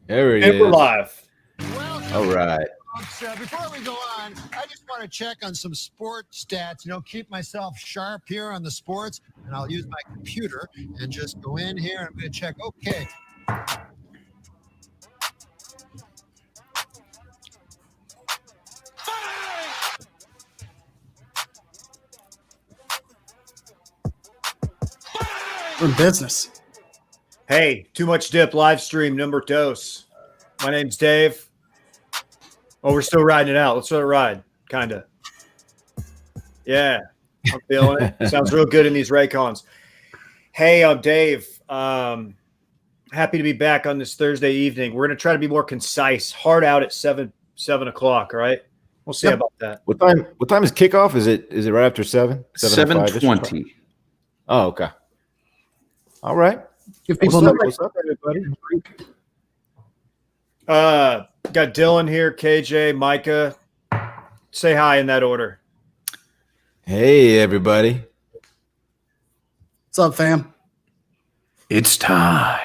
There he And we're is. live. All right. Before we go on, I just want to check on some sport stats, keep myself sharp here on the sports, and I'll use my computer and just go in here. I'm going to check. Okay. We're in business. Hey, Too Much Dip live stream number dos. My name's Dave. Oh, we're still riding it out. Let's let it ride, kind of. Yeah, I'm feeling it. Sounds real good in these Raycons. Hey, I'm Dave. Happy to be back on this Thursday evening. We're going to try to be more concise. Hard out at 7 o'clock, all right? We'll see about that. What time is kickoff? Is it right after 7? 7:20. Oh, okay. All right. Give people What's up, everybody? Got Dylan here, KJ, Micah. Say hi in that order. Hey, everybody. What's up, fam? It's time.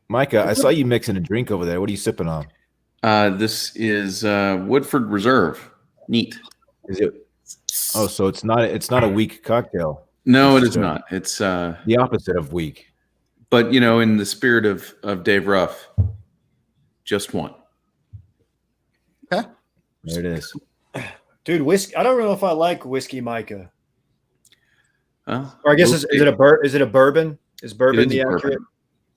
Micah, I saw you mixing a drink over there. What are you sipping on? This is Woodford Reserve. Neat. Is it? Oh, so it's not a weak cocktail. No, it is not. It's the opposite of weak. But in the spirit of Dave Ruff, just one. Okay. There it is. Dude, whiskey. I don't know if I like whiskey, Micah. Well, Or I guess is it a bourbon? Is bourbon the accurate? bourbon.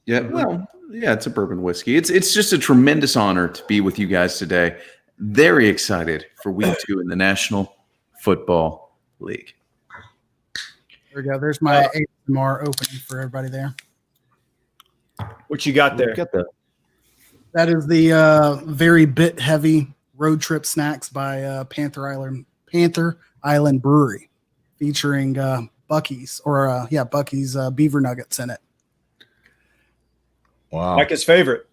Yeah, well, yeah, it's a bourbon whiskey. It's just a tremendous honor to be with you guys today. Very excited for week 2 in the National Football League. There we go. There's my ASMR opening for everybody there. What you got there? That is the very bit heavy road trip snacks by Panther Island Brewery, featuring Buc-ee's Buc-ee's beaver nuggets in it. Wow. Micah's favorite.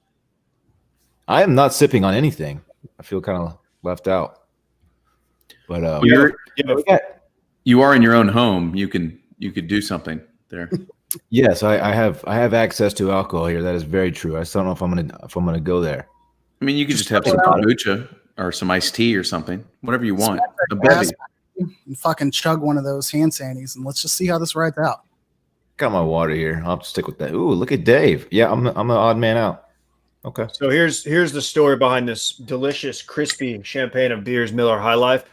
I am not sipping on anything. I feel kind of left out. But you are in your own home. You could do something there. yes, I have access to alcohol here. That is very true. I still don't know if I'm gonna go there. I mean, you could just have some kombucha or some iced tea or something, whatever you want. A bevy. And fucking chug one of those hand sanities, and let's just see how this rides out. Got my water here. I'll have to stick with that. Ooh, look at Dave. Yeah, I'm an odd man out. Okay. So here's the story behind this delicious, crispy champagne of beers, Miller High Life.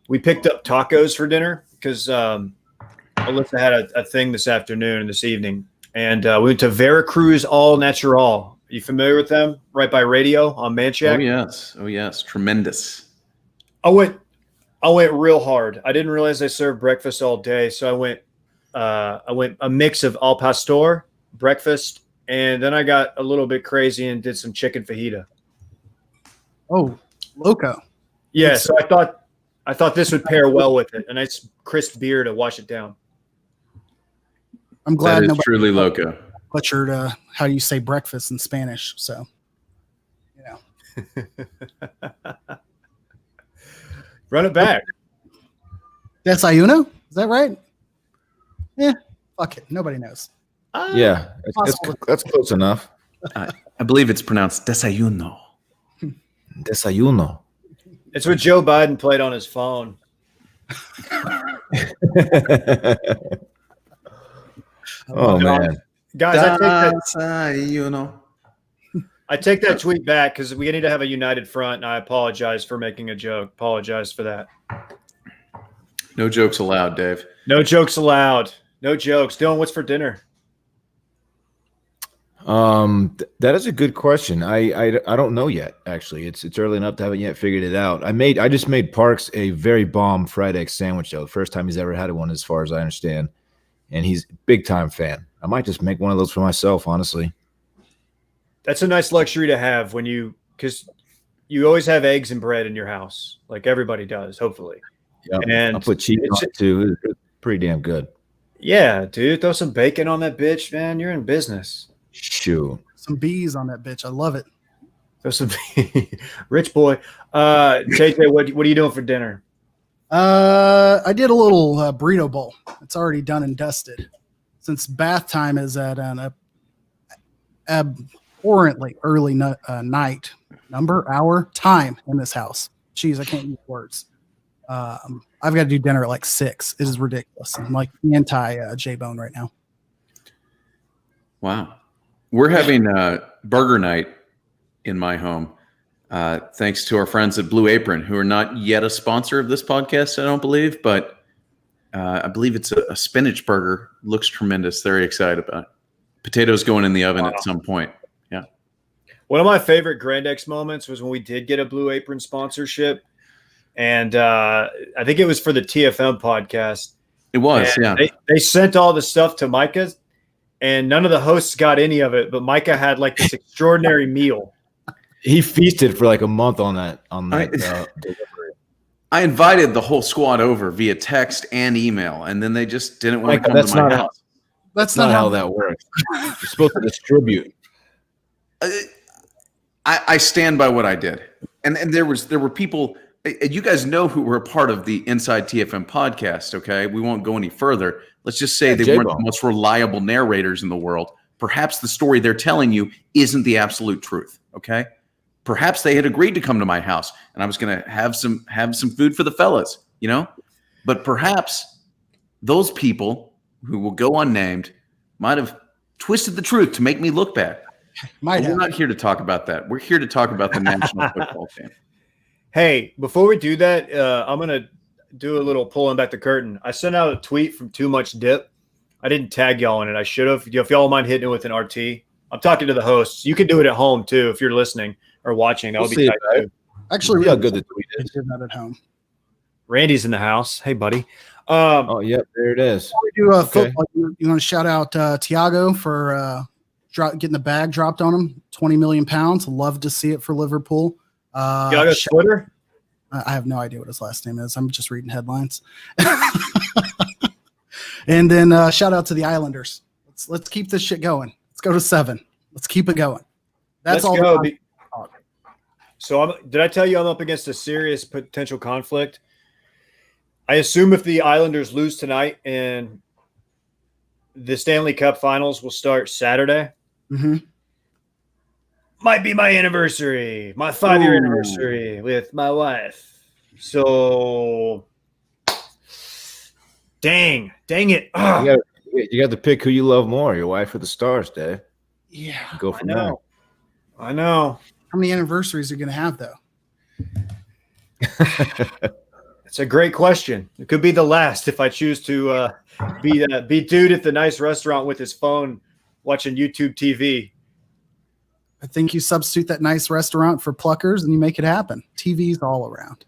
We picked up tacos for dinner because Alyssa had a thing this afternoon and this evening, and we went to Veracruz All Natural. Are you familiar with them? Right by Radio on Manchac. Oh yes, tremendous. I went real hard. I didn't realize they served breakfast all day, so I went a mix of al pastor breakfast, and then I got a little bit crazy and did some chicken fajita. Oh, loco! Yeah, so I thought this would pair well with it. A nice crisp beer to wash it down. I'm glad That is nobody truly loco. butchered how you say breakfast in Spanish. So, Run it back. Desayuno? Is that right? Yeah. Fuck it. Nobody knows. Yeah, that's close enough. I believe it's pronounced desayuno. Desayuno. It's what Joe Biden played on his phone. Oh man, Guys, Desayuno. I take that tweet back because we need to have a united front, and I apologize for making a joke. Apologize for that. No jokes allowed, Dave. No jokes allowed. No jokes. Dylan, what's for dinner? That is a good question. I don't know yet. Actually, it's early enough to haven't yet figured it out. I just made Parks a very bomb fried egg sandwich though. The first time he's ever had one, as far as I understand, and he's a big time fan. I might just make one of those for myself, honestly. That's a nice luxury to have because you always have eggs and bread in your house, like everybody does, hopefully. Yeah, and I'll put cheese on it too. It's pretty damn good. Yeah, dude, throw some bacon on that bitch, man. You're in business. Shoot. Some bees on that bitch. I love it. Throw some rich boy. JJ, what are you doing for dinner? I did a little burrito bowl. It's already done and dusted. Since bath time is at an torrently early night, time in this house. Jeez, I can't use words. I've got to do dinner at like 6. It is ridiculous. I'm like anti J-Bone right now. Wow. We're having burger night in my home, thanks to our friends at Blue Apron, who are not yet a sponsor of this podcast, I don't believe, but I believe it's a spinach burger. Looks tremendous. Very excited about it. Potatoes going in the oven at some point. Yeah. One of my favorite Grand X moments was when we did get a Blue Apron sponsorship. And I think it was for the TFM podcast. It was, yeah. They sent all the stuff to Micah, and none of the hosts got any of it, but Micah had like this extraordinary meal. He feasted for like a month on that delivery. I invited the whole squad over via text and email, and then they just didn't want to come to my house. That's not how that works. You're supposed to distribute. I stand by what I did. And there were people, and you guys know who were a part of the Inside TFM podcast, okay? We won't go any further. Let's just say they weren't the most reliable narrators in the world. Perhaps the story they're telling you isn't the absolute truth, okay? Perhaps they had agreed to come to my house, and I was going to have some food for the fellas, you know? But perhaps those people who will go unnamed might have twisted the truth to make me look bad. We're not here to talk about that. We're here to talk about the national football team. Hey, before we do that, I'm going to do a little pulling back the curtain. I sent out a tweet from Too Much Dip. I didn't tag y'all in it. I should have. If y'all mind hitting it with an RT. I'm talking to the hosts. You can do it at home, too, if you're listening or watching. That would be tight, too. Actually, how good the tweet is. Do that at home. Randy's in the house. Hey, buddy. Oh, yep, there it is. Before we do football, you want to shout out Tiago for getting the bag dropped on him, 20 million pounds. Love to see it for Liverpool. Tiago's Twitter? I have no idea what his last name is. I'm just reading headlines. And then shout out to the Islanders. Let's keep this shit going. Let's go to 7. Let's keep it going. That's all. So did I tell you I'm up against a serious potential conflict? I assume if the Islanders lose tonight and the Stanley Cup Finals will start Saturday, might be my anniversary, my 5-year anniversary with my wife. So, dang it. You got to pick who you love more, your wife or the Stars, Dave. Yeah. Go from there. I know. How many anniversaries are you going to have, though? It's a great question. It could be the last if I choose to be dude at the nice restaurant with his phone watching YouTube TV. I think you substitute that nice restaurant for Pluckers and you make it happen. TV's all around.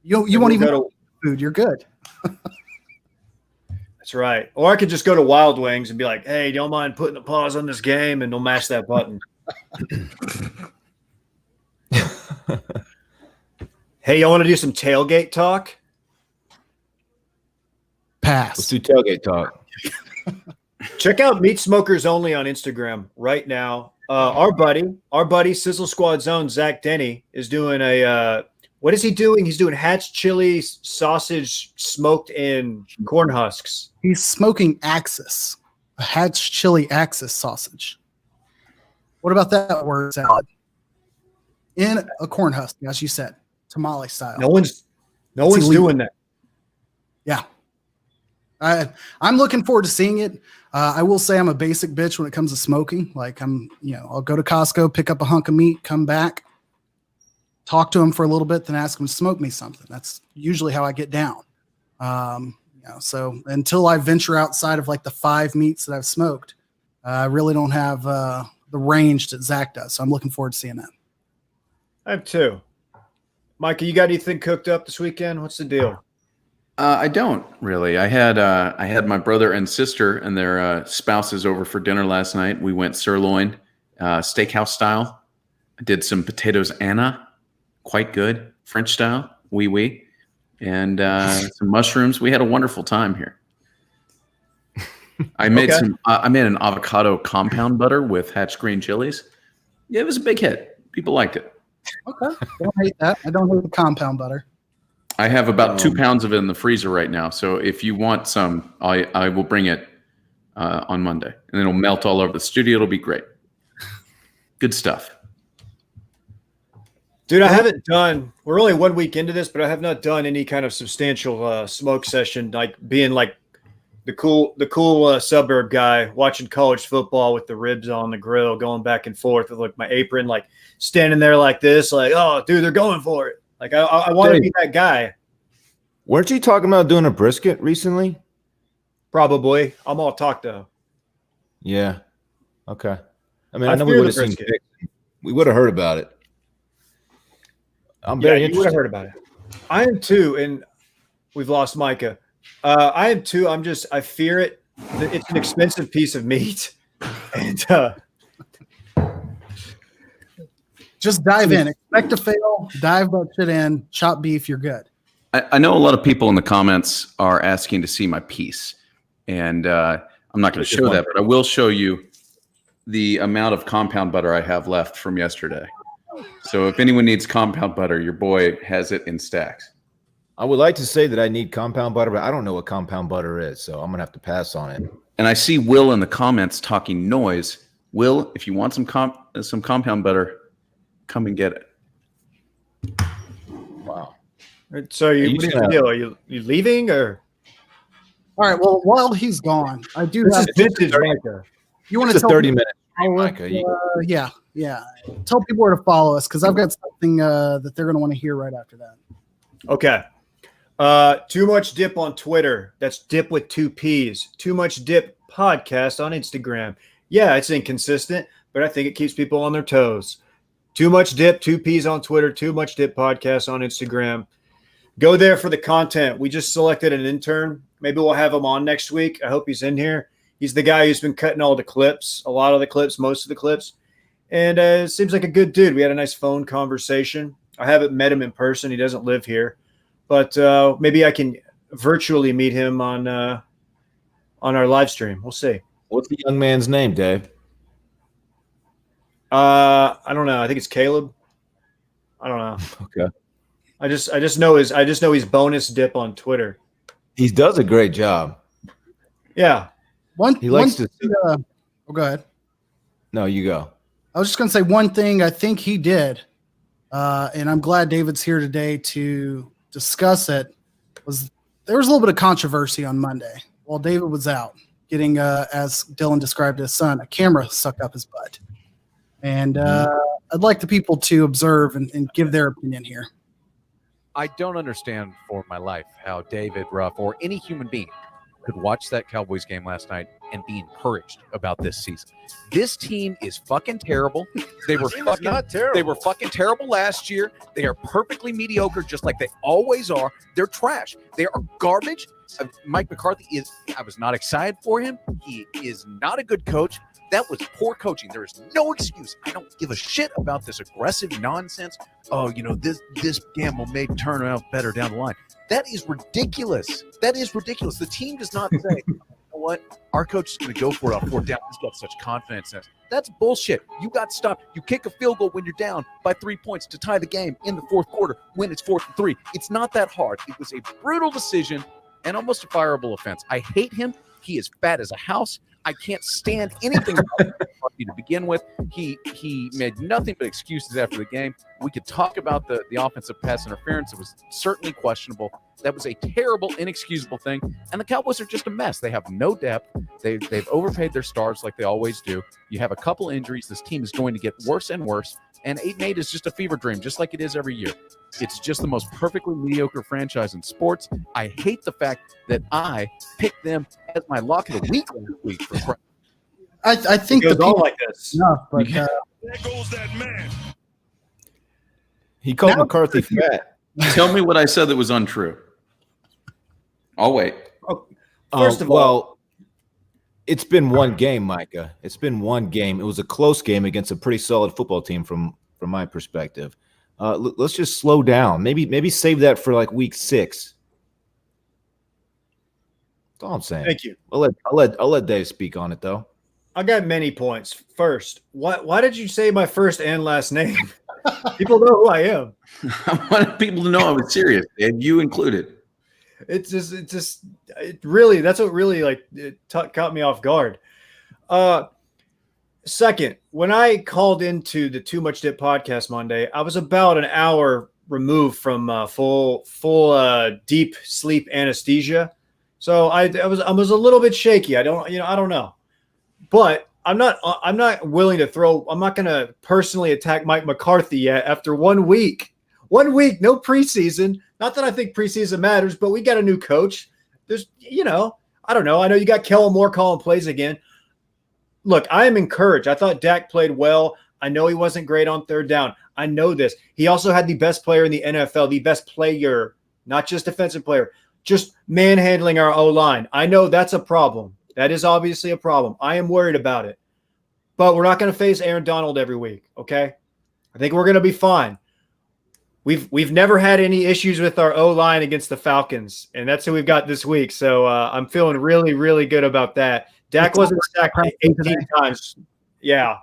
You won't even go to food. You're good. That's right. Or I could just go to Wild Wings and be like, hey, don't mind putting a pause on this game, and they'll mash that button. Hey, y'all want to do some tailgate talk? Pass. Let's do tailgate talk. Check out Meat Smokers Only on Instagram right now. Our buddy Sizzle Squad Zone, Zach Denny, is doing what is he doing? He's doing Hatch chili sausage smoked in corn husks. He's smoking Axis, a Hatch chili Axis sausage. What about that word salad? In a corn husk, as you said, tamale style. No one's doing that. Yeah. I'm looking forward to seeing it. I will say I'm a basic bitch when it comes to smoking. Like I'll go to Costco, pick up a hunk of meat, come back, talk to him for a little bit, then ask him to smoke me something. That's usually how I get down. So until I venture outside of like the 5 meats that I've smoked, I really don't have the range that Zach does. So I'm looking forward to seeing that. I have 2. Micah, you got anything cooked up this weekend? What's the deal? I don't really. I had my brother and sister and their spouses over for dinner last night. We went sirloin, steakhouse style. I did some potatoes Anna, quite good, French style, oui, and some mushrooms. We had a wonderful time here. I made I made an avocado compound butter with Hatch green chilies. Yeah, it was a big hit. People liked it. Okay, don't hate that. I don't hate the compound butter. I have about 2 pounds of it in the freezer right now. So if you want some, I will bring it on Monday, and it'll melt all over the studio. It'll be great. Good stuff. Dude, I haven't done. We're only 1 week into this, but I have not done any kind of substantial smoke session, like being like the cool suburb guy watching college football with the ribs on the grill, going back and forth with like my apron, like standing there like this, like, oh, dude, they're going for it. Like I want to be that guy. Weren't you talking about doing a brisket recently? Probably. I'm all talk though. Yeah. Okay. I mean, I I know we fear would have the seen brisket. pics. We would have heard about it. I'm very You would have interested. heard about it. I am too, and we've lost Micah. I am too. I fear it. It's an expensive piece of meat, and Just dive in. Expect to fail. Dive that shit in. Chop beef. You're good. I know a lot of people in the comments are asking to see my piece, and I'm not going to show that, but I will show you the amount of compound butter I have left from yesterday. So if anyone needs compound butter, your boy has it in stacks. I would like to say that I need compound butter, but I don't know what compound butter is, so I'm gonna have to pass on it. And I see Will in the comments talking noise. Will, if you want some compound butter, come and get it. Wow. so what's the deal? Are you leaving or? All right. Well, while he's gone, I do This have. is vintage Micah. You want It's to a tell 30-minute people, Micah. yeah. Tell people where to follow us because I've got something that they're going to want to hear right after that. Okay. Too Much Dip on Twitter. That's dip with 2 P's. Too Much Dip podcast on Instagram. Yeah, it's inconsistent, but I think it keeps people on their toes. Too Much Dip, 2 P's on Twitter. Too Much Dip podcast on Instagram. Go there for the content. We just selected an intern. Maybe we'll have him on next week. I hope he's in here. He's the guy who's been cutting all the clips, a lot of the clips, most of the clips. And it seems like a good dude. We had a nice phone conversation. I haven't met him in person. He doesn't live here. But maybe I can virtually meet him on our live stream. We'll see. What's the young man's name, Dave? I don't know. I think it's Caleb. I don't know. Okay. I just know he's bonus dip on Twitter. He does a great job. Yeah. He likes to. Go ahead. No, you go. I was just going to say one thing I think he did, and I'm glad David's here today to discuss it, there was a little bit of controversy on Monday while David was out getting, as Dylan described his son, a camera sucked up his butt. And I'd like the people to observe and give their opinion here. I don't understand for my life how David Ruff or any human being could watch that Cowboys game last night and be encouraged about this season. This team is fucking terrible. They were fucking terrible last year. They are perfectly mediocre, just like they always are. They're trash. They are garbage. Mike McCarthy I was not excited for him. He is not a good coach. That was poor coaching. There is no excuse. I don't give a shit about this aggressive nonsense. Oh, this gamble may turn out better down the line. That is ridiculous. The team does not say, you know what, our coach is going to go for it on 4th down. He's got such confidence in us. That's bullshit. You got stopped. You kick a field goal when you're down by 3 points to tie the game in the 4th quarter when it's 4th and 3. It's not that hard. It was a brutal decision and almost a fireable offense. I hate him. He is fat as a house. I can't stand anything about McCarthy to begin with. He made nothing but excuses after the game. We could talk about the offensive pass interference. It was certainly questionable. That was a terrible, inexcusable thing. And the Cowboys are just a mess. They have no depth. They've overpaid their stars like they always do. You have a couple injuries. This team is going to get worse and worse. And 8-8 is just a fever dream, just like it is every year. It's just the most perfectly mediocre franchise in sports. I hate the fact that I picked them as my lock of the week last week. I think it goes the on people like this. enough, but There goes that man. He called McCarthy fat. Tell me what I said that was untrue. I'll wait. First of all, it's been one game, Micah. It's been one game. It was a close game against a pretty solid football team from my perspective. Let's just slow down. Maybe save that for like week 6. That's all I'm saying. thank you. I'll let Dave speak on it though. I got many points. First, why did you say my first and last name? People know who I am. I wanted people to know I was serious, and you included. That's what really caught me off guard. Second, when I called into the Too Much Dip podcast Monday, I was about an hour removed from full deep sleep anesthesia, so I was a little bit shaky. I don't know, but I'm not willing to throw. I'm not going to personally attack Mike McCarthy yet after 1 week. 1 week, no preseason. Not that I think preseason matters, but we got a new coach. There's I don't know. I know you got Kellen Moore calling plays again. Look, I am encouraged. I thought Dak played well. I know he wasn't great on third down. I know this. He also had the best player in the NFL, the best player, not just defensive player, just manhandling our O-line. I know that's a problem. That is obviously a problem. I am worried about it. But we're not going to face Aaron Donald every week, okay? I think we're going to be fine. We've never had any issues with our O-line against the Falcons, and that's who we've got this week. So I'm feeling really, really good about that. Dak wasn't sacked 18 times. Yeah.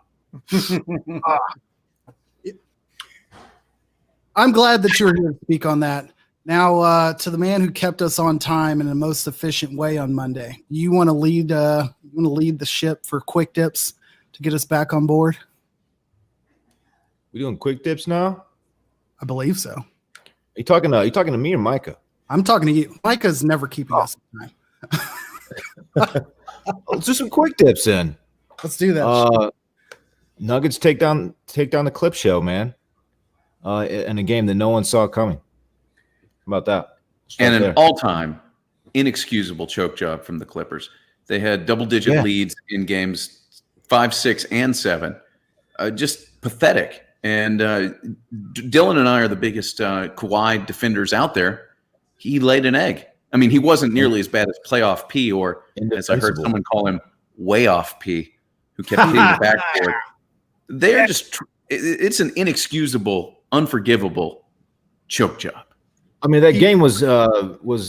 I'm glad that you're here to speak on that. Now, to the man who kept us on time in the most efficient way on Monday, you want to lead the ship for quick dips to get us back on board? We doing quick dips now? I believe so. Are you talking to me or Micah? I'm talking to you. Micah's never keeping us on time. Let's do some quick dips then. Let's do that. Nuggets take down the clip show, man. In a game that no one saw coming. How about that? And an all-time inexcusable choke job from the Clippers. They had double-digit leads in games 5, 6, and 7. Just pathetic. And Dylan and I are the biggest Kawhi defenders out there. He laid an egg. I mean, he wasn't nearly as bad as playoff P, or as I heard someone call him, way off P, who kept hitting the backboard. They're it's an inexcusable, unforgivable choke job. I mean, that game was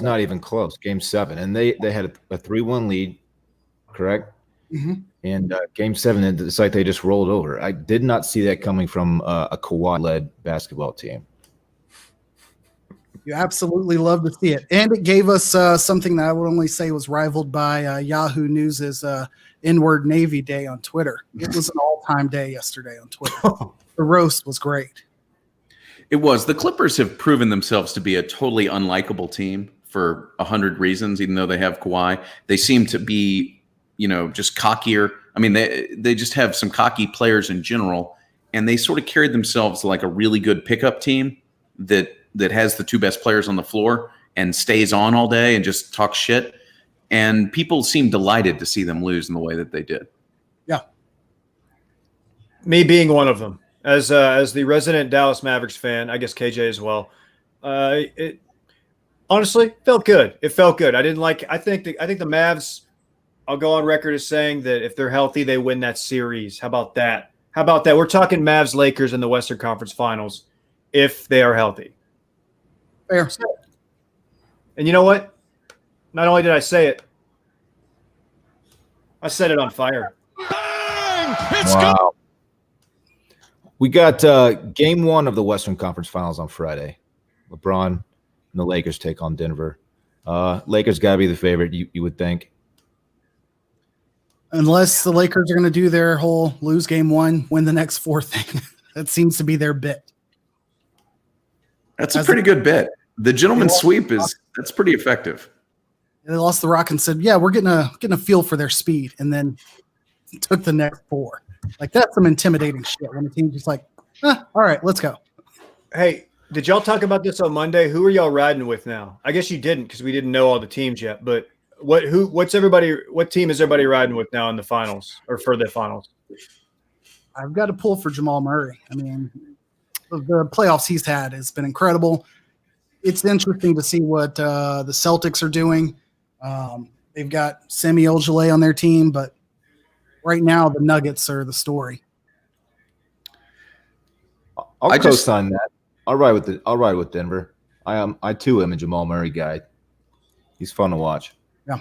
not even close. Game 7, and they had a 3-1 lead, correct? Mm-hmm. And Game 7, it's like they just rolled over. I did not see that coming from a Kawhi-led basketball team. You absolutely love to see it. And it gave us something that I would only say was rivaled by Yahoo News' N-word Navy Day on Twitter. It was an all-time day yesterday on Twitter. The roast was great. It was. The Clippers have proven themselves to be a totally unlikable team for 100 reasons, even though they have Kawhi. They seem to be, just cockier. I mean, they just have some cocky players in general, and they sort of carried themselves like a really good pickup team that has the two best players on the floor and stays on all day and just talks shit. And people seem delighted to see them lose in the way that they did. Yeah. Me being one of them. As the resident Dallas Mavericks fan, I guess KJ as well. It honestly felt good. It felt good. I think the Mavs, I'll go on record as saying that if they're healthy, they win that series. How about that? We're talking Mavs Lakers in the Western Conference Finals if they are healthy. Fair. And you know what? Not only did I say it, I set it on fire. Bang! It's Wow. We got Game 1 of the Western Conference Finals on Friday. LeBron and the Lakers take on Denver. Lakers got to be the favorite, you would think. Unless the Lakers are going to do their whole lose game 1, win the next 4 thing. That seems to be their bit. That's a pretty good bit. The gentleman's sweep that's pretty effective. They lost the Rock and said, "Yeah, we're getting a feel for their speed," and then took the next 4. Like, that's some intimidating shit when the team's just like, all right, let's go. Hey, did y'all talk about this on Monday? Who are y'all riding with now? I guess you didn't because we didn't know all the teams yet. But what team is everybody riding with now in the finals or for the finals? I've got to pull for Jamal Murray. I mean, the playoffs he's had has been incredible. It's interesting to see what the Celtics are doing. They've got Semi Ojeleye on their team, but right now the Nuggets are the story. I'll co-sign that. I'll ride with Denver. I too am a Jamal Murray guy. He's fun to watch. Yeah.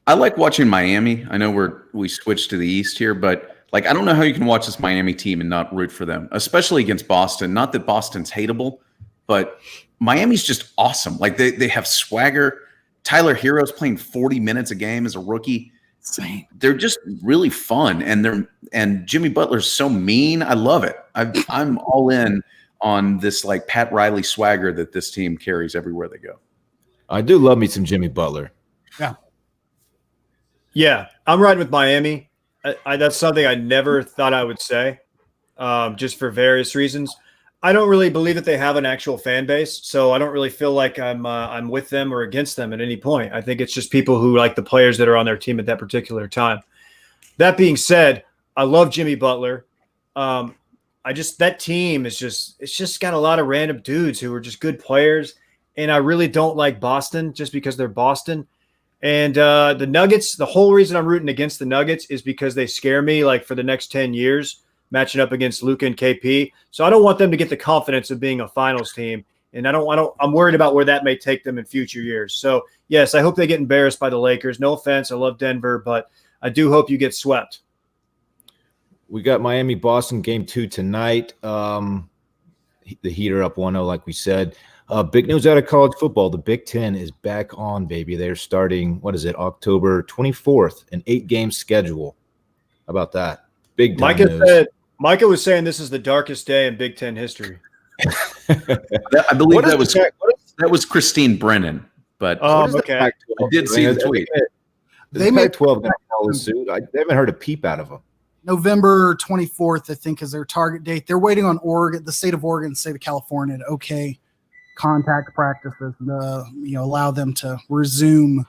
I like watching Miami. I know we switched to the East here, but I don't know how you can watch this Miami team and not root for them, especially against Boston. Not that Boston's hateable, but Miami's just awesome. They have swagger. Tyler Hero's playing 40 minutes a game as a rookie. Same. They're just really fun, and Jimmy Butler's so mean. I love it. I'm all in on this like Pat Riley swagger that this team carries everywhere they go. I do love me some Jimmy Butler. Yeah, I'm riding with Miami. That's something I never thought I would say, just for various reasons. I don't really believe that they have an actual fan base, so I don't really feel like I'm with them or against them at any point. I think it's just people who like the players that are on their team at that particular time. That being said, I love Jimmy Butler. That team is just got a lot of random dudes who are just good players, and I really don't like Boston just because they're Boston. And the Nuggets, the whole reason I'm rooting against the Nuggets is because they scare me like for the next 10 years matching up against Luka and KP. So I don't want them to get the confidence of being a finals team. And I'm worried about where that may take them in future years. So yes, I hope they get embarrassed by the Lakers. No offense. I love Denver, but I do hope you get swept. We got Miami-Boston game 2 tonight. The Heat are up 1-0, like we said. Big news out of college football. The Big Ten is back on, baby. They're starting, October 24th, an 8-game schedule. How about that? Big time news. Micah was saying this is the darkest day in Big Ten history. I believe that was Christine Brennan, but okay. I did see the tweet. They made 12 guys follow suit. They haven't heard a peep out of them. November 24th, I think, is their target date. They're waiting on Oregon, the state of Oregon, the state of California to contact practices, allow them to resume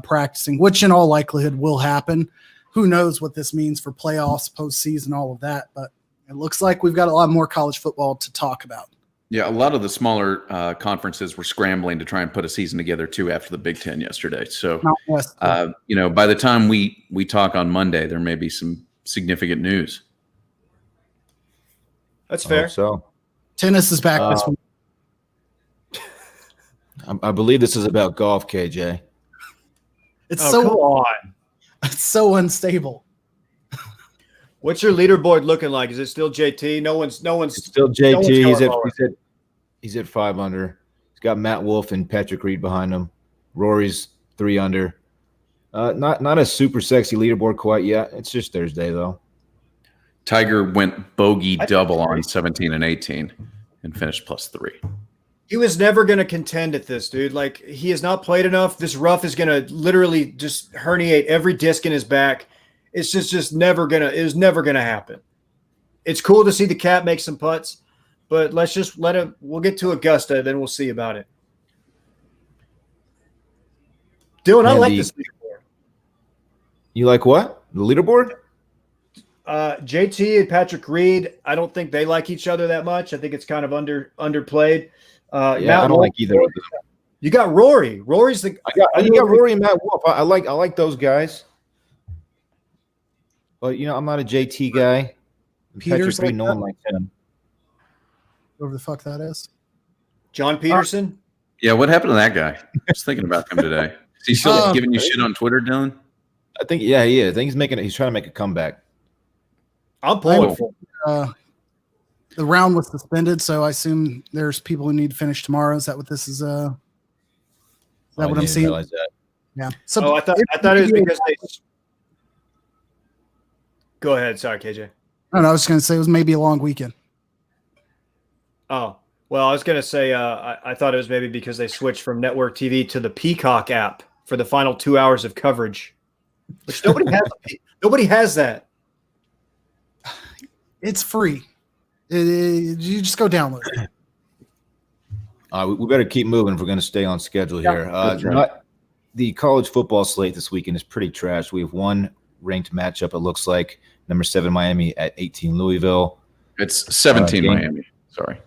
practicing, which in all likelihood will happen. Who knows what this means for playoffs, postseason, all of that. But it looks like we've got a lot more college football to talk about. Yeah, a lot of the smaller conferences were scrambling to try and put a season together too after the Big Ten yesterday. So, by the time we talk on Monday, there may be some significant news. That's fair. So tennis is back this week. I believe this is about golf, KJ. It's come on. It's so unstable. What's your leaderboard looking like? Is it still JT? No one's It's still JT. He's at 5 under. He's got Matt Wolff and Patrick Reed behind him. Rory's 3 under. Not a super sexy leaderboard quite yet. It's just Thursday though. Tiger went bogey double on 17 and 18 and finished +3. He was never going to contend at this, dude. Like, he has not played enough. This rough is going to literally just herniate every disc in his back. It's just never going to happen. It's cool to see the cat make some putts, but let's just let him. We'll get to Augusta, then we'll see about it. Dylan, I like this leaderboard. You like what? The leaderboard? JT and Patrick Reed, I don't think they like each other that much. I think it's kind of underplayed. I don't like either of them. You got Rory. Rory's the. You got Rory and Matt Wolff. I like those guys. But I'm not a JT guy. Peter's Patrick Reed, no one likes him. Whoever the fuck that is. John Peterson. Yeah, what happened to that guy? I was thinking about him today. Is he still giving you shit on Twitter, Dylan? I think he is. I think he's trying to make a comeback. I'm pulling for him. The round was suspended, so I assume there's people who need to finish tomorrow. Is that what this is? Is that what I'm seeing? Realize that. Yeah. So I thought it was because they. Go ahead. Sorry, KJ. No, I was going to say it was maybe a long weekend. Oh, well, I was going to say I thought it was maybe because they switched from network TV to the Peacock app for the final 2 hours of coverage, which nobody has. Nobody has that. It's free. You just go download it. We better keep moving if we're going to stay on schedule here. The college football slate this weekend is pretty trash. We have one ranked matchup, it looks like. Number 7 Miami at 18 Louisville. It's 17 Miami. Sorry.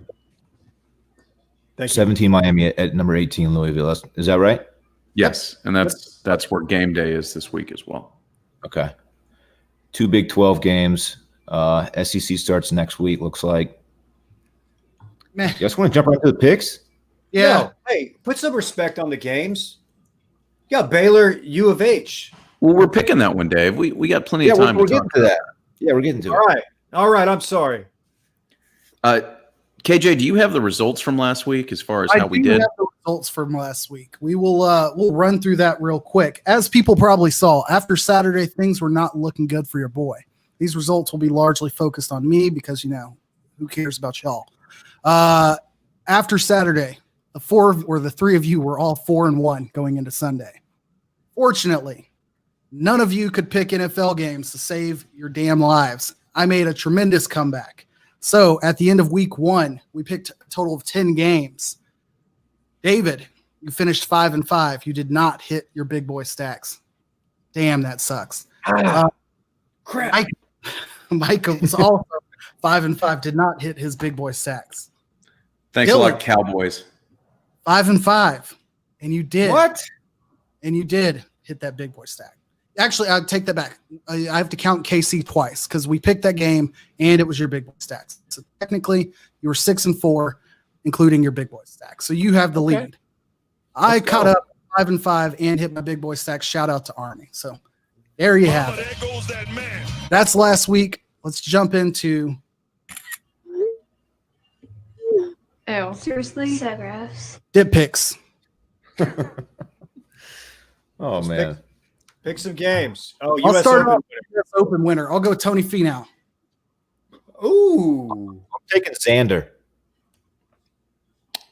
17 Miami at number 18 Louisville. Is that right? Yes, and that's where game day is this week as well. Okay. 2 Big 12 games. SEC starts next week, looks like. Meh. You guys want to jump right into the picks? Yeah. No, hey, put some respect on the games. You got Baylor, U of H. Well, we're picking that one, Dave. We got plenty of time we're to getting talk to that. Yeah, we're getting to it. All right. I'm sorry. KJ, do you have the results from last week as far as how we did? I have the results from last week. We will we'll run through that real quick. As people probably saw, after Saturday, things were not looking good for your boy. These results will be largely focused on me because, who cares about y'all? After Saturday, the three of you were all 4-1 going into Sunday. Fortunately, none of you could pick NFL games to save your damn lives. I made a tremendous comeback. So at the end of week 1, we picked a total of 10 games. David, you finished 5-5. You did not hit your big boy stacks. Damn, that sucks. Crap. Micah was also 5-5, did not hit his big boy stacks. Thanks a lot, Cowboys. 5-5. And you did. What? And you did hit that big boy stack. Actually, I'll take that back. I have to count KC twice because we picked that game and it was your big boy stacks. So technically, you were 6-4, including your big boy stack. So you have the lead. I caught up 5-5 and hit my big boy stack. Shout out to Army. So there you have it. There goes that man. That's last week. Let's jump into. Oh, seriously? So gross. Dip picks. Oh, man. Pick some games. Oh, I'll US start Open. off with US Open winner. I'll go Tony Finau. Ooh. I'm taking Xander.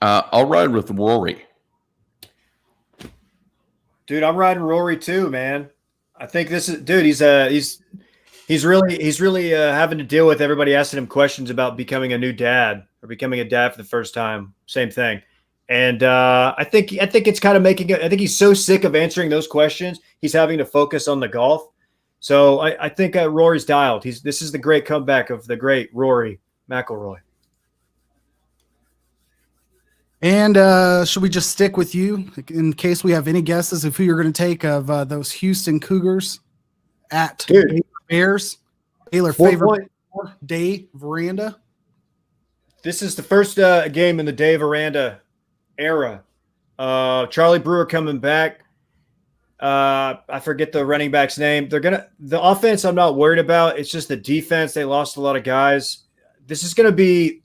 I'll ride with Rory. Dude, I'm riding Rory too, man. I think this is dude, he's really having to deal with everybody asking him questions about becoming a new dad or becoming a dad for the first time. Same thing. And I think it's kind of making it. I think he's so sick of answering those questions, he's having to focus on the golf. So I think Rory's dialed. This is the great comeback of the great Rory McIlroy. And should we just stick with you in case we have any guesses of who you're going to take of those Houston Cougars at Baylor Bears? Baylor favorite Dave Veranda. This is the first game in the Dave Aranda era. Charlie Brewer coming back. I forget the running back's name. The offense I'm not worried about. It's just the defense. They lost a lot of guys. This could be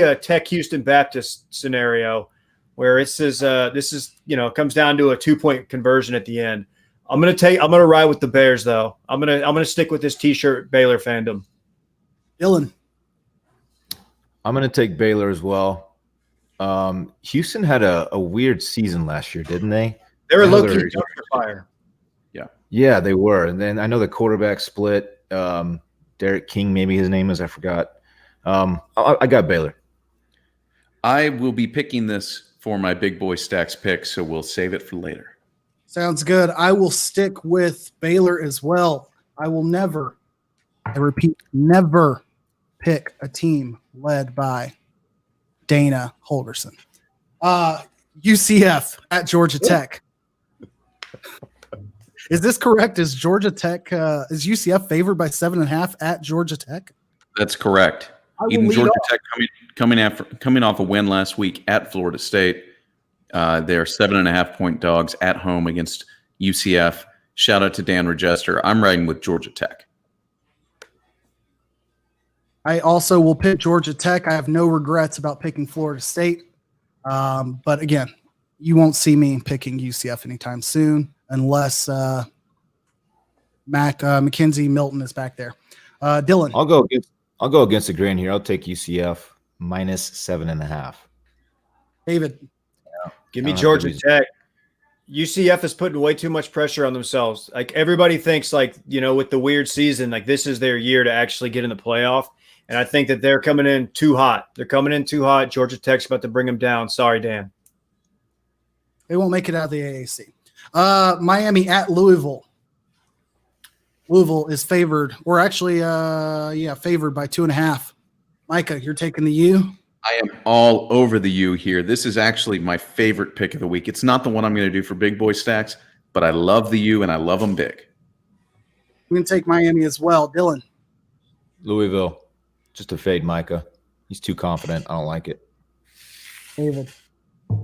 a Tech Houston Baptist scenario where this is comes down to a 2-point conversion at the end. I'm gonna ride with the Bears though. I'm gonna stick with this t-shirt Baylor fandom. Dylan. I'm going to take Baylor as well. Houston had a weird season last year, didn't they? They were low-key dumpster fire. Yeah, they were. And then I know the quarterback split. Derek King, maybe his name is. I forgot. I got Baylor. I will be picking this for my big boy stacks pick, so we'll save it for later. Sounds good. I will stick with Baylor as well. I will never, I repeat, never pick a team led by Dana Holgerson. UCF at Georgia Tech. Is this correct? Is Georgia Tech is UCF favored by 7.5 at Georgia Tech? That's correct. Even Georgia Tech coming off a win last week at Florida State. They're 7.5-point dogs at home against UCF. Shout out to Dan Regester. I'm riding with Georgia Tech. I also will pick Georgia Tech. I have no regrets about picking Florida State. But again, you won't see me picking UCF anytime soon unless Mackenzie Milton is back there. Dylan. I'll go against the grain here. I'll take UCF minus 7.5. David. Give me Georgia Tech. UCF is putting way too much pressure on themselves. Like everybody thinks with the weird season, like this is their year to actually get in the playoff. And I think that they're coming in too hot. They're coming in too hot. Georgia Tech's about to bring them down. Sorry, Dan. They won't make it out of the AAC. Miami at Louisville. Louisville is favored, or actually, favored by 2.5. Micah, you're taking the U? I am all over the U here. This is actually my favorite pick of the week. It's not the one I'm going to do for big boy stacks, but I love the U and I love them big. I'm going to take Miami as well. Dylan. Louisville. Just to fade Micah. He's too confident. I don't like it. David.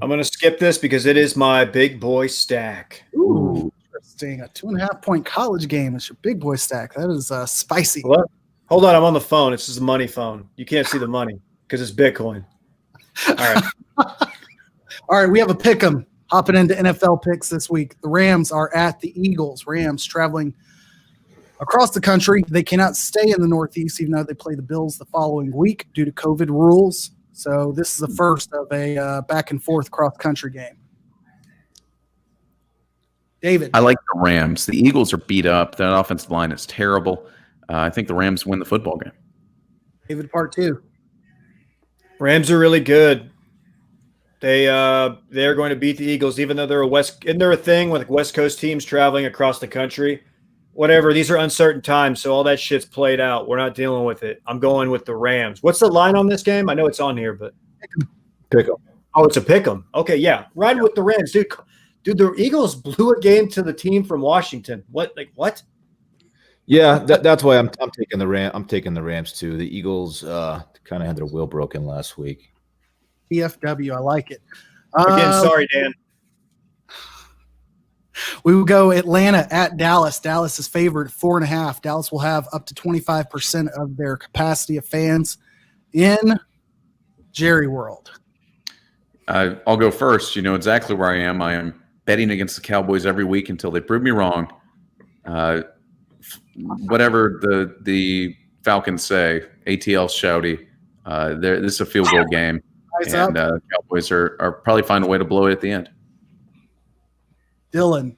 I'm going to skip this because it is my big boy stack. Ooh, interesting. A 2.5-point college game is your big boy stack. That is spicy. What? Hold on. I'm on the phone. This is a money phone. You can't see the money. because it's Bitcoin. All right. All right, we have a pick 'em. Hopping into NFL picks this week. The Rams are at the Eagles. Rams traveling across the country. They cannot stay in the Northeast, even though they play the Bills the following week due to COVID rules. So this is the first of a back-and-forth cross-country game. David. I like the Rams. The Eagles are beat up. That offensive line is terrible. I think the Rams win the football game. David, part 2. Rams are really good. They're going to beat the Eagles, even though they're a thing with West Coast teams traveling across the country. Whatever. These are uncertain times, so all that shit's played out. We're not dealing with it. I'm going with the Rams. What's the line on this game? I know it's on here, but Pick 'em. oh, it's a pick 'em. Okay, yeah, riding with the Rams, dude. Dude, the Eagles blew a game to the team from Washington. What? Yeah, that's why I'm taking the Ram. I'm taking the Rams too. The Eagles kind of had their will broken last week. PFW, I like it. Again, sorry, Dan. We will go Atlanta at Dallas. Dallas is favored 4.5. Dallas will have up to 25% of their capacity of fans in Jerry World. I'll go first. You know exactly where I am. I am betting against the Cowboys every week until they prove me wrong. Whatever the Falcons say, ATL shouty. This is a field goal game. And Cowboys are probably find a way to blow it at the end. Dylan.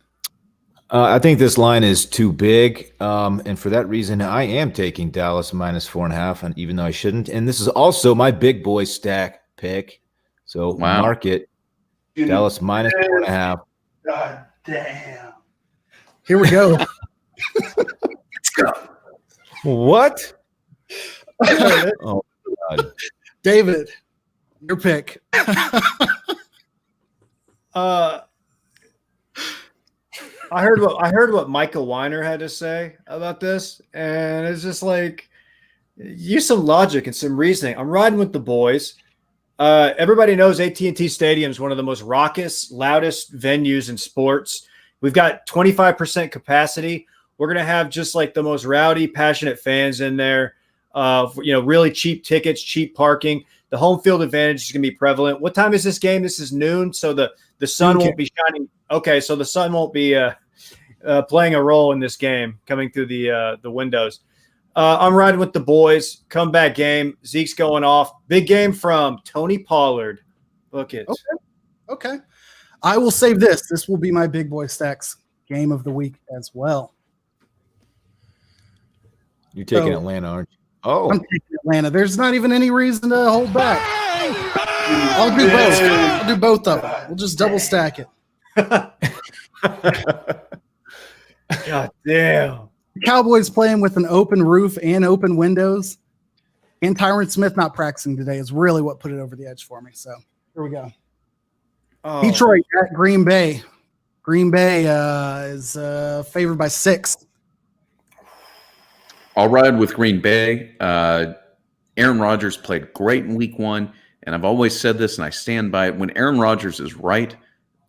I think this line is too big, and for that reason, I am taking Dallas minus 4.5, and even though I shouldn't. And this is also my big boy stack pick, so mark it. Dallas minus 4.5. God damn. Here we go. Let's go. What? Oh God. David, your pick. I heard what Michael Weiner had to say about this, and it's just like, use some logic and some reasoning. I'm riding with the boys. Everybody knows AT&T Stadium is one of the most raucous, loudest venues in sports. We've got 25% capacity. We're going to have just like the most rowdy, passionate fans in there. Really cheap tickets, cheap parking. The home field advantage is going to be prevalent. What time is this game? This is noon, so the sun won't be shining. Okay, so the sun won't be playing a role in this game coming through the windows. I'm riding with the boys. Comeback game. Zeke's going off. Big game from Tony Pollard. Look it. Okay. I will save this. This will be my big boy stacks game of the week as well. You're taking Atlanta, aren't you? Oh, I'm taking Atlanta. There's not even any reason to hold back. I'll do both. I'll do both of them. We'll just double stack it. God damn. Cowboys playing with an open roof and open windows, and Tyron Smith not practicing today is really what put it over the edge for me. So here we go. Oh. Detroit at Green Bay. Green Bay is favored by 6. I'll ride with Green Bay. Aaron Rodgers played great in week 1, and I've always said this, and I stand by it. When Aaron Rodgers is right,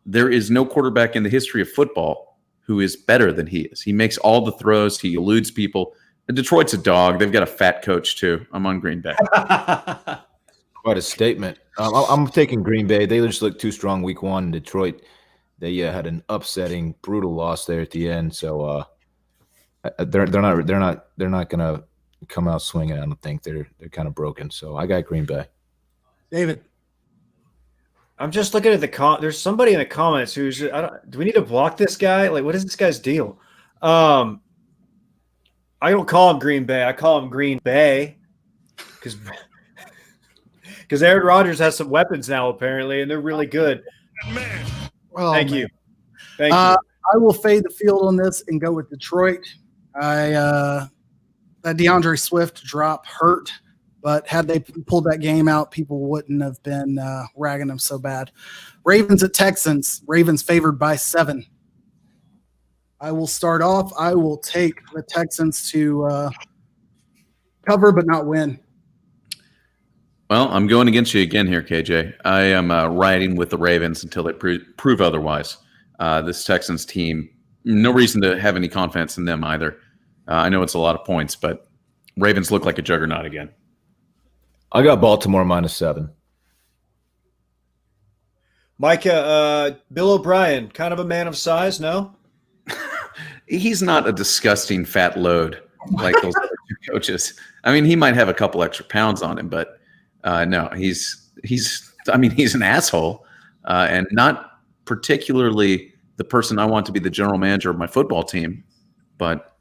there is no quarterback in the history of football who is better than he is. He makes all the throws. He eludes people. And Detroit's a dog. They've got a fat coach, too. I'm on Green Bay. Quite a statement. I'm taking Green Bay. They just looked too strong week 1. Detroit, they had an upsetting, brutal loss there at the end. So they're not gonna come out swinging. I don't think they're kind of broken. So I got Green Bay. David. I'm just looking at there's somebody in the comments who's do we need to block this guy? Like, what is this guy's deal? I don't call him Green Bay. I call him Green Bay because Aaron Rodgers has some weapons now apparently, and they're really good. Thank you. I will fade the field on this and go with Detroit. That DeAndre Swift drop hurt. But had they pulled that game out, people wouldn't have been ragging them so bad. Ravens at Texans. Ravens favored by 7. I will start off. I will take the Texans to cover but not win. Well, I'm going against you again here, KJ. I am riding with the Ravens until they prove otherwise. This Texans team, no reason to have any confidence in them either. I know it's a lot of points, but Ravens look like a juggernaut again. I got Baltimore -7. Micah, Bill O'Brien, kind of a man of size, no? He's not a disgusting fat load like those other two coaches. I mean, he might have a couple extra pounds on him, but no, he's an asshole and not particularly the person I want to be the general manager of my football team. But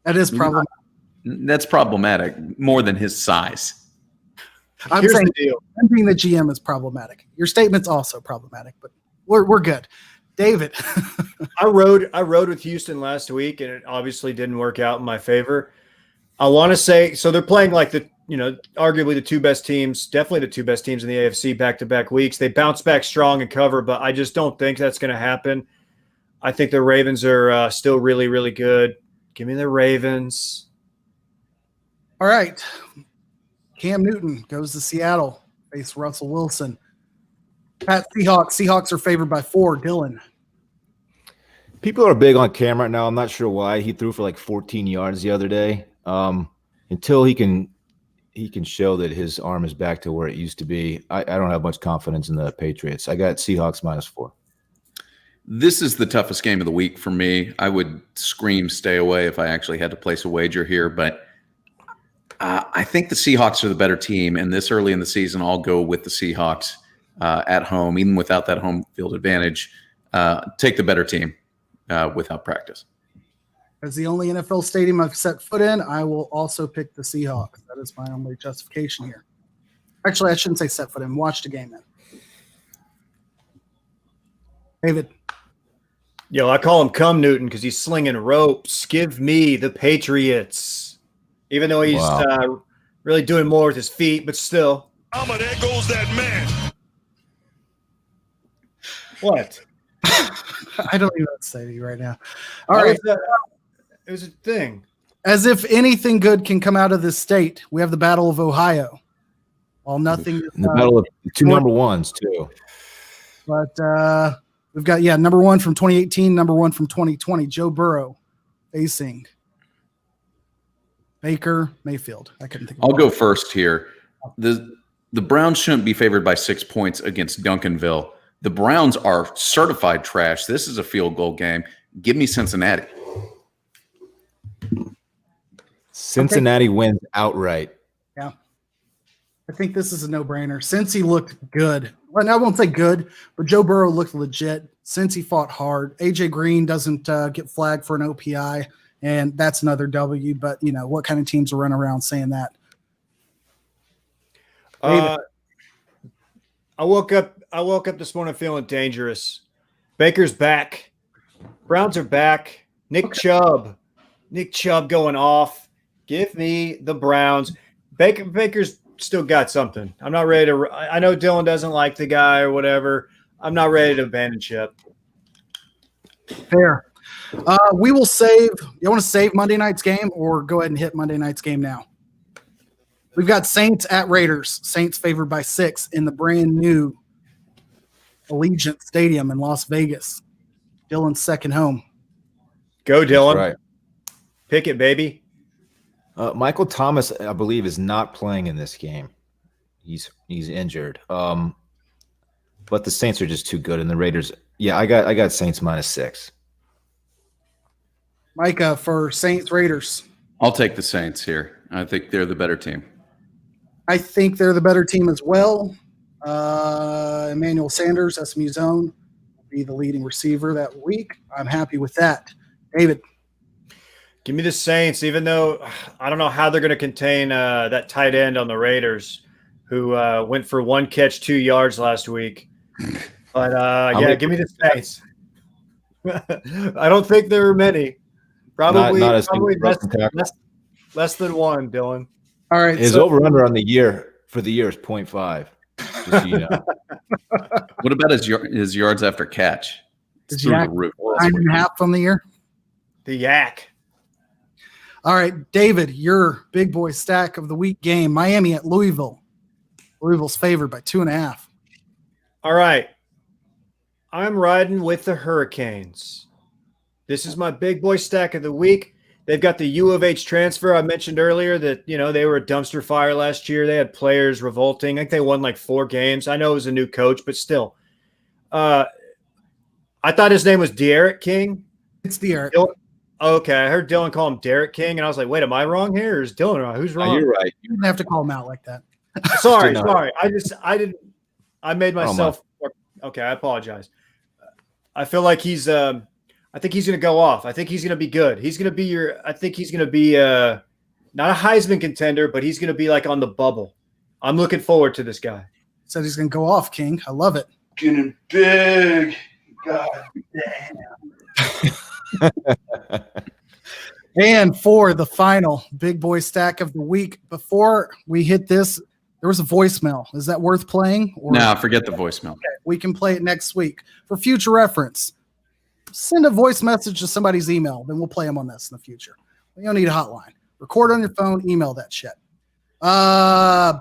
that is problematic. That's problematic more than his size. I'm Here's saying the deal. being the GM is problematic. Your statement's also problematic, but we're good. David. I rode with Houston last week, and it obviously didn't work out in my favor. I want to say, so they're playing like arguably the two best teams, definitely the two best teams in the AFC back-to-back weeks. They bounce back strong and cover, but I just don't think that's going to happen. I think the Ravens are still really, really good. Give me the Ravens. All right. Cam Newton goes to Seattle, face Russell Wilson. Pat Seahawks. Seahawks are favored by 4. Dylan. People are big on Cam right now. I'm not sure why. He threw for like 14 yards the other day. Until he can show that his arm is back to where it used to be, I don't have much confidence in the Patriots. I got Seahawks -4. This is the toughest game of the week for me. I would scream stay away if I actually had to place a wager here, but I think the Seahawks are the better team, and this early in the season, I'll go with the Seahawks at home, even without that home field advantage. Take the better team without practice. As the only NFL stadium I've set foot in, I will also pick the Seahawks. That is my only justification here. Actually, I shouldn't say set foot in. Watch the game in. David. Yo, I call him Cum Newton because he's slinging ropes. Give me the Patriots. Even though he's really doing more with his feet, but still. There goes that man. What? I don't even know what to say to you right now. All right. It was a thing. As if anything good can come out of this state, we have the Battle of Ohio. While nothing. The battle of the two number ones, too. But we've got, number 1 from 2018, number 1 from 2020, Joe Burrow facing Baker Mayfield. I couldn't think of I'll go first here. The Browns shouldn't be favored by 6 points against Duncanville. The Browns are certified trash. This is a field goal game. Give me Cincinnati. Cincinnati wins outright. Yeah. I think this is a no-brainer. Since he looked good. Well, I won't say good, but Joe Burrow looked legit. Since he fought hard. AJ Green doesn't get flagged for an OPI. And that's another W, but what kind of teams are running around saying that? I woke up this morning feeling dangerous. Baker's back. Browns are back. Nick Chubb going off. Give me the Browns. Baker's still got something. I'm not ready to. I know Dylan doesn't like the guy or whatever. I'm not ready to abandon ship. Fair. We will save. You want to save Monday night's game or go ahead and hit Monday night's game now? We've got Saints at Raiders. Saints favored by 6 in the brand new Allegiant Stadium in Las Vegas. Dylan's second home. Go, Dylan. Right. Pick it, baby. Michael Thomas, I believe, is not playing in this game. He's injured. But the Saints are just too good, and the Raiders. Yeah, I got Saints -6. Micah for Saints Raiders. I'll take the Saints here. I think they're the better team. I think they're the better team as well. Emmanuel Sanders, SMU's own, will be the leading receiver that week. I'm happy with that. David. Give me the Saints, even though I don't know how they're going to contain that tight end on the Raiders who went for 1 catch, 2 yards last week. But, give me the Saints. I don't think there are many. Probably less than 1, Dylan. All right. His over-under on the year for the year is 0.5. Just so you know. What about his yards after catch? Did you 9.5 on the year? The yak. All right, David, your big boy stack of the week game. Miami at Louisville. Louisville's favored by 2.5. All right. I'm riding with the Hurricanes. This is my big boy stack of the week. They've got the U of H transfer I mentioned earlier that, they were a dumpster fire last year. They had players revolting. I think they won like 4 games. I know it was a new coach, but still. I thought his name was De'Aaron King. It's De'Aaron. Okay, I heard Dylan call him Derek King, and I was like, wait, am I wrong here, or is Dylan wrong? Who's wrong? Oh, you're right. You didn't have to call him out like that. Sorry. I made myself – okay, I apologize. I feel like I think he's going to go off. I think he's going to be good. He's going to be I think he's going to be not a Heisman contender, but he's going to be like on the bubble. I'm looking forward to this guy. Said he's going to go off, King. I love it. Getting big. God damn. And for the final big boy stack of the week, before we hit this, there was a voicemail. Is that worth playing? No, forget the voicemail. Okay, we can play it next week. For future reference, send a voice message to somebody's email. Then we'll play them on this in the future. You don't need a hotline. Record on your phone, email that shit.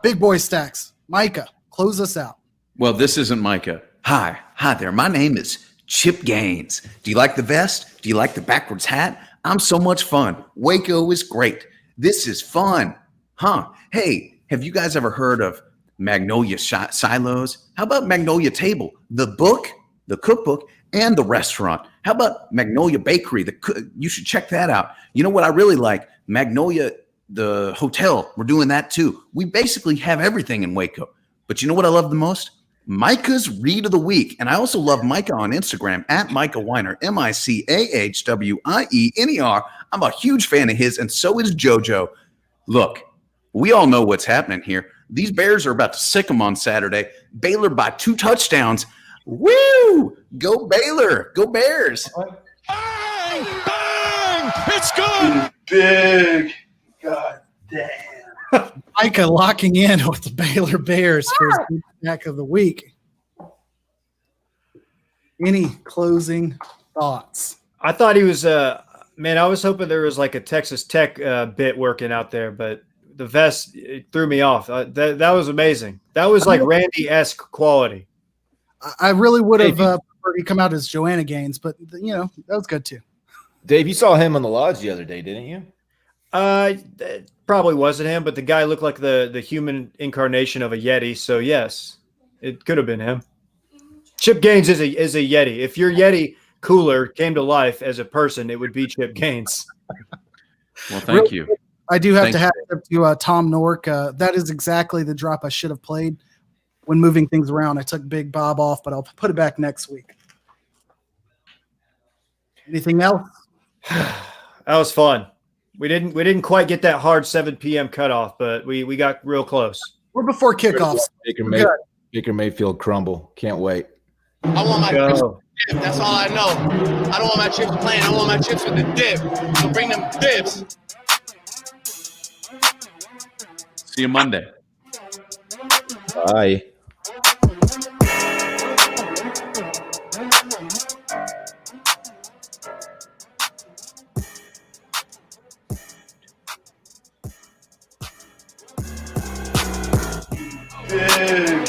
Big boy stacks. Micah, close us out. Well, this isn't Micah. Hi there. My name is Chip Gaines. Do you like the vest? Do you like the backwards hat? I'm so much fun. Waco is great. This is fun. Huh? Hey, have you guys ever heard of Magnolia Silos? How about Magnolia Table, the book, the cookbook, and the restaurant? How about Magnolia Bakery? You should check that out. You know what I really like? Magnolia, the hotel. We're doing that too. We basically have everything in Waco. But you know what I love the most? Micah's Read of the Week. And I also love Micah on Instagram at Micah Weiner, MICAHWIENER. I'm a huge fan of his, and so is JoJo. Look, we all know what's happening here. These Bears are about to sick them on Saturday. Baylor by 2 touchdowns. Woo! Go Baylor! Go Bears! Bang! Bang! It's good! Big! God damn. Micah locking in with the Baylor Bears for his big stack of the week. Any closing thoughts? I thought he was I was hoping there was like a Texas Tech bit working out there, but the vest threw me off. That was amazing. That was like Randy-esque quality. I really would have preferred he come out as Joanna Gaines, but that was good too. Dave, you saw him on the lodge the other day, didn't you? That probably wasn't him, but the guy looked like the human incarnation of a Yeti. So yes, it could have been him. Chip Gaines is a Yeti. If your Yeti cooler came to life as a person, it would be Chip Gaines. Well, thank you. I do have to to Tom Nork. That is exactly the drop I should have played when moving things around. I took Big Bob off, but I'll put it back next week. Anything else? That was fun. We didn't quite get that hard 7 p.m. cutoff, but we got real close. We're before kickoffs. Baker Mayfield crumble. Can't wait. I want my chips with the dip. That's all I know. I don't want my chips plain. I want my chips with the dip. So bring them dips. See you Monday. Bye. Big.